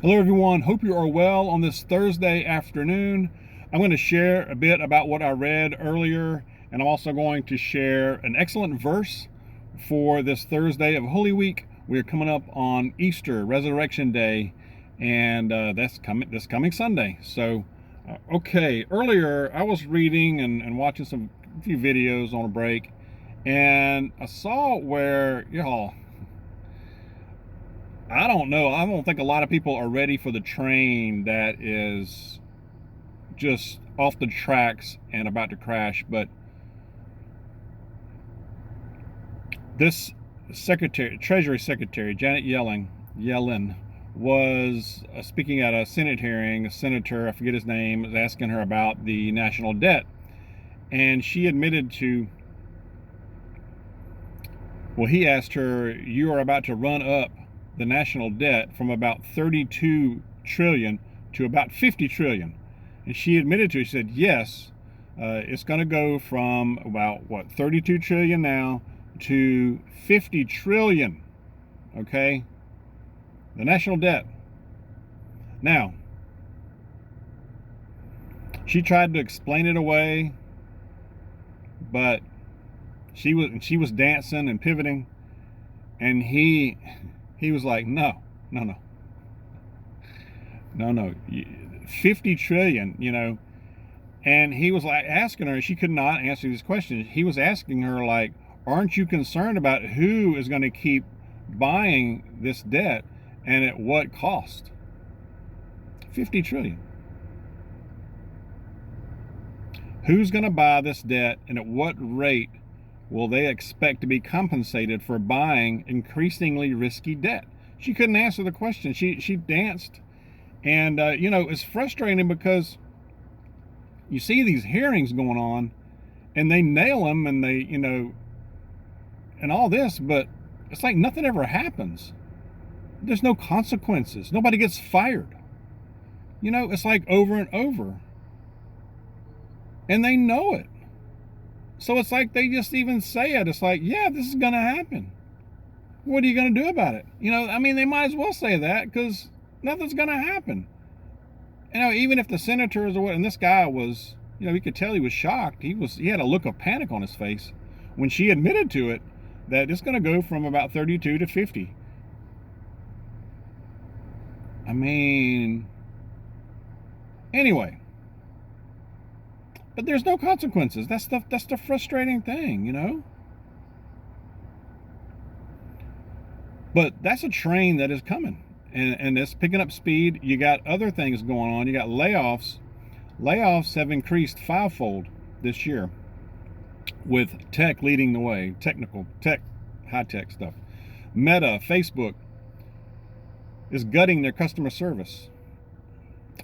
Hello everyone, hope you are well on this Thursday afternoon. I'm going to share a bit about what I read earlier, and I'm also going to share an excellent verse for this Thursday of Holy Week. We're coming up on Easter, Resurrection Day, and that's coming this coming Sunday. So, earlier I was reading and watching a few videos on a break, and I saw where, I don't know. I don't think a lot of people are ready for the train that is just off the tracks and about to crash. But this Treasury Secretary Janet Yellen was speaking at a Senate hearing. A senator, I forget his name, was asking her about the national debt, and she admitted to. Well, he asked her, "You are about to run up the national debt from about 32 trillion to about 50 trillion." And she admitted to it. She said, yes, it's going to go from about 32 trillion now to 50 trillion. Okay, the national debt. Now, she tried to explain it away, but she was dancing and pivoting, and he was like, no, 50 trillion, and he was like asking her, she could not answer these questions. He was asking her, like, aren't you concerned about who is going to keep buying this debt and at what cost? 50 trillion. Who's going to buy this debt, and at what rate will they expect to be compensated for buying increasingly risky debt? She couldn't answer the question. She danced. And, it's frustrating because you see these hearings going on and they nail them and they, and all this, but it's like nothing ever happens. There's no consequences. Nobody gets fired. It's like over and over. And they know it. So it's like they just even say it. It's like, yeah, this is going to happen. What are you going to do about it? They might as well say that because nothing's going to happen. Even if the senators or what, and this guy was, you could tell he was shocked. He had a look of panic on his face when she admitted to it that it's going to go from about 32 to 50. Anyway. But there's no consequences. That's the frustrating thing, But that's a train that is coming, and it's picking up speed. You got other things going on. You got layoffs. Layoffs have increased fivefold this year, with tech leading the way. High-tech stuff. Meta, Facebook, is gutting their customer service,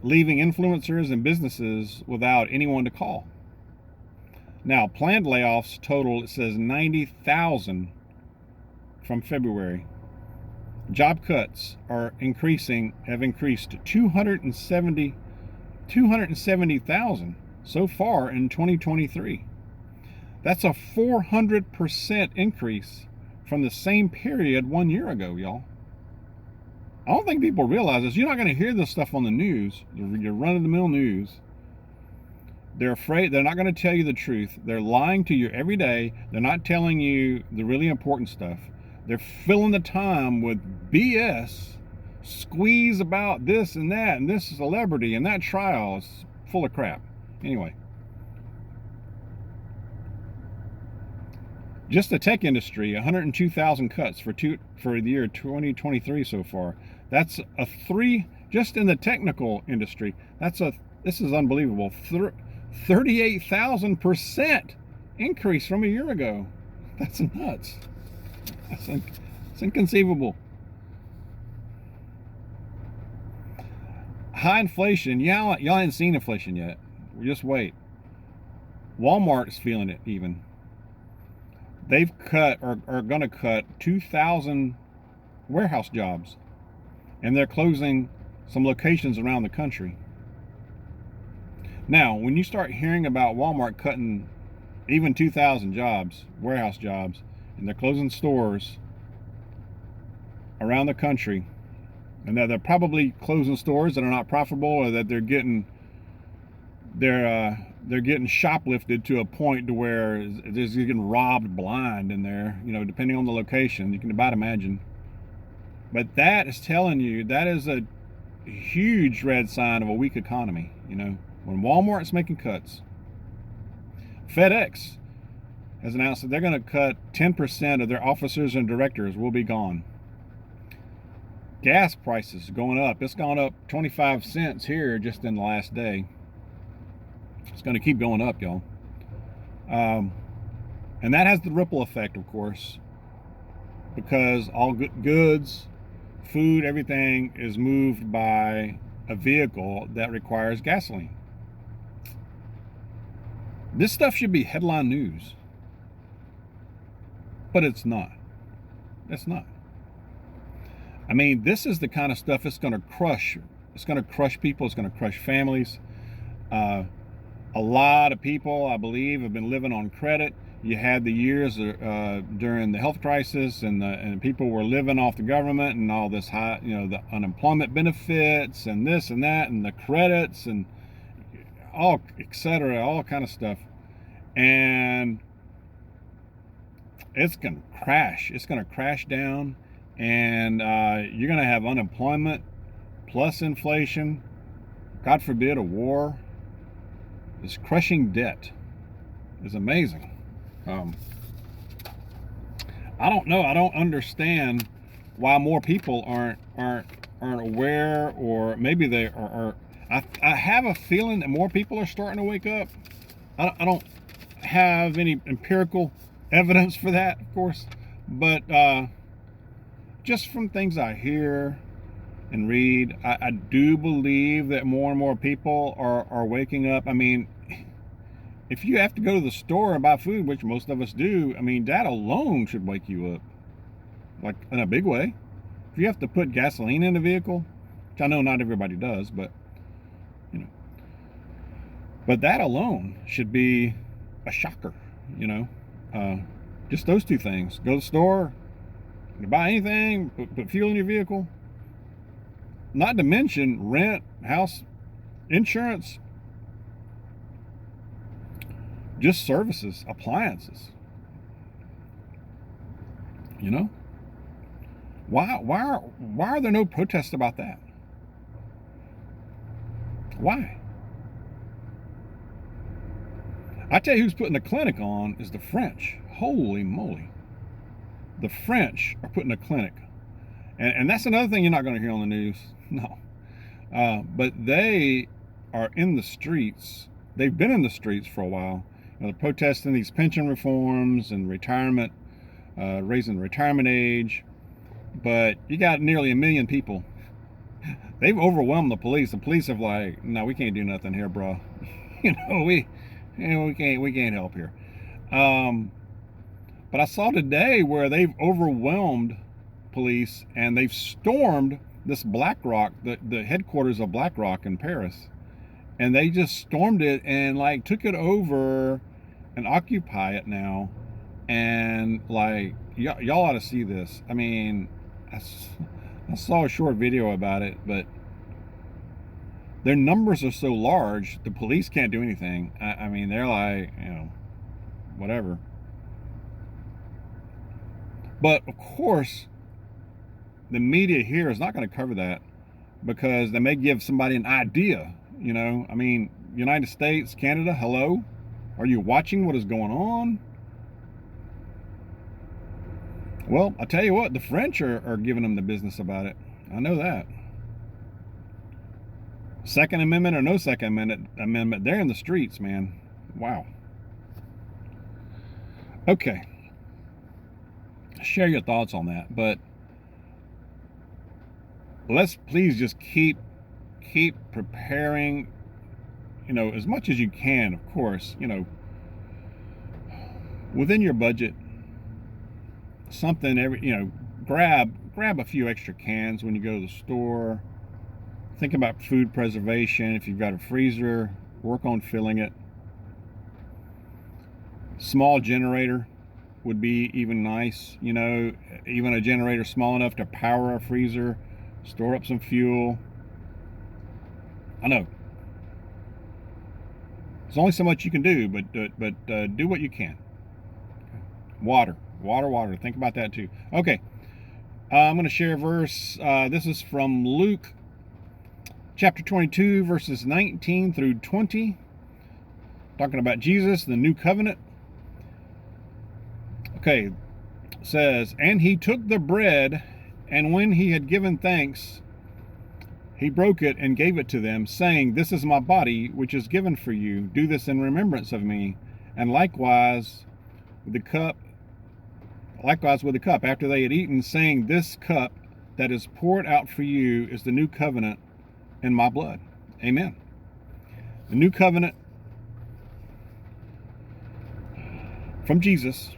leaving influencers and businesses without anyone to call. Now, planned layoffs total, it says 90,000 from February. Job cuts have increased to 270,000 so far in 2023. That's a 400% increase from the same period 1 year ago, y'all. I don't think people realize this. You're not going to hear this stuff on the news, your run-of-the-mill news. They're afraid. They're not going to tell you the truth. They're lying to you every day. They're not telling you the really important stuff. They're filling the time with BS, squeeze about this and that, and this celebrity and that trial is full of crap. Anyway, just the tech industry, 102,000 cuts for the year 2023 so far. That's just in the technical industry. This is unbelievable. 38,000% increase from a year ago. That's nuts. It's inconceivable. High inflation. Y'all ain't seen inflation yet. Just wait. Walmart's feeling it even. They've cut or are going to cut 2,000 warehouse jobs, and they're closing some locations around the country. Now, when you start hearing about Walmart cutting even 2,000 jobs, warehouse jobs, and they're closing stores around the country, and that they're probably closing stores that are not profitable, or that they're getting shoplifted to a point to where they're getting robbed blind in there, depending on the location. You can about imagine. But that is telling you, that is a huge red sign of a weak economy. When Walmart's making cuts. FedEx has announced that they're going to cut 10% of their officers and directors will be gone. Gas prices going up. It's gone up 25 cents here just in the last day. It's going to keep going up, y'all. And that has the ripple effect, of course, because all goods, food, everything is moved by a vehicle that requires gasoline. This stuff should be headline news, but it's not. It's not. I mean, this is the kind of stuff it's going to crush. It's going to crush people. It's going to crush families. A lot of people, I believe, have been living on credit. You had the years during the health crisis, and people were living off the government and all this high, the unemployment benefits and this and that and the credits and all, etc., all kind of stuff. And it's going to crash. It's going to crash down, and you're going to have unemployment plus inflation. God forbid a war. This crushing debt is amazing. I don't know. I don't understand why more people aren't aware, or maybe they are. I have a feeling that more people are starting to wake up. I don't have any empirical evidence for that, of course, but just from things I hear and read, I do believe that more and more people are waking up. I mean, if you have to go to the store and buy food, which most of us do, I mean, that alone should wake you up, like in a big way. If you have to put gasoline in a vehicle, which I know not everybody does, but but that alone should be a shocker. Just those two things: go to the store, buy anything, put fuel in your vehicle. Not to mention rent, house, insurance, just services, appliances. Why are there no protests about that? Why? I tell you who's putting a clinic on is the French. Holy moly. The French are putting a clinic. And that's another thing you're not going to hear on the news. No. But they are in the streets. They've been in the streets for a while. They're protesting these pension reforms and retirement, raising the retirement age. But you got nearly 1 million people. They've overwhelmed the police. The police have like, no, we can't do nothing here, bro. We can't help here. But I saw today where they've overwhelmed police and they've stormed this BlackRock, the headquarters of BlackRock in Paris. And they just stormed it and like took it over and occupy it now. And like, y'all ought to see this. I mean, I saw a short video about it, but their numbers are so large, the police can't do anything. I mean, they're like, whatever. But of course, the media here is not going to cover that because they may give somebody an idea. I mean, United States, Canada, hello? Are you watching what is going on? Well, I tell you what, the French are giving them the business about it. I know that. Second Amendment or no Second Amendment, they're in the streets, man. Wow. Okay. Share your thoughts on that, but let's please just keep preparing, as much as you can, of course, within your budget, something grab a few extra cans when you go to the store. Think about food preservation. If you've got a freezer, work on filling it. Small generator would be even nice, even a generator small enough to power a freezer store up some fuel. I know there's only so much you can do, but do what you can. Water. Think about that too. Okay, I'm going to share a verse. This is from Luke chapter 22, verses 19 through 20, talking about Jesus, the new covenant. Okay, it says, "And he took the bread, and when he had given thanks, he broke it and gave it to them, saying, 'This is my body, which is given for you. Do this in remembrance of me.' And likewise with the cup, after they had eaten, saying, 'This cup that is poured out for you is the new covenant in my blood.'" Amen. The new covenant from Jesus,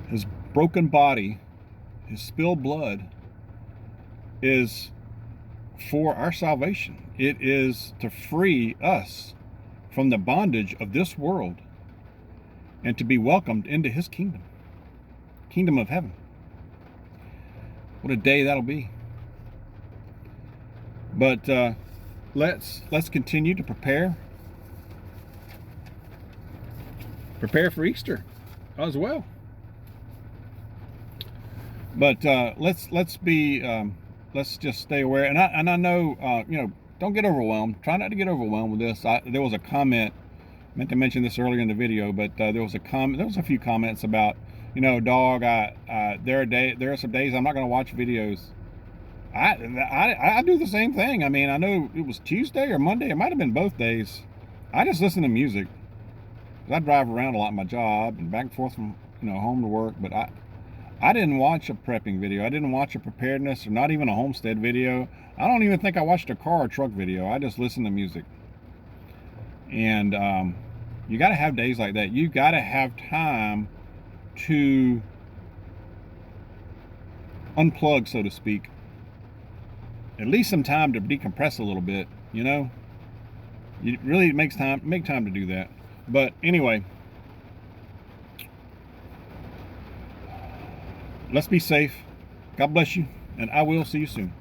his broken body, his spilled blood, is for our salvation. It is to free us from the bondage of this world and to be welcomed into his kingdom of heaven. What a day that'll be. But let's continue to prepare for Easter as well. But let's just stay aware. And I know, don't get overwhelmed. Try not to get overwhelmed with this. There was a comment, I meant to mention this earlier in the video, but there was a few comments about, Dawg, there are some days I'm not going to watch videos. I do the same thing. I mean, I know it was Tuesday or Monday. It might have been both days. I just listen to music. I drive around a lot in my job and back and forth from home to work. But I didn't watch a prepping video. I didn't watch a preparedness, or not even a homestead video. I don't even think I watched a car or truck video. I just listened to music. And you got to have days like that. You got to have time to unplug, so to speak. At least some time to decompress a little bit. It really make time to do that. But anyway, let's be safe. God bless you, and I will see you soon.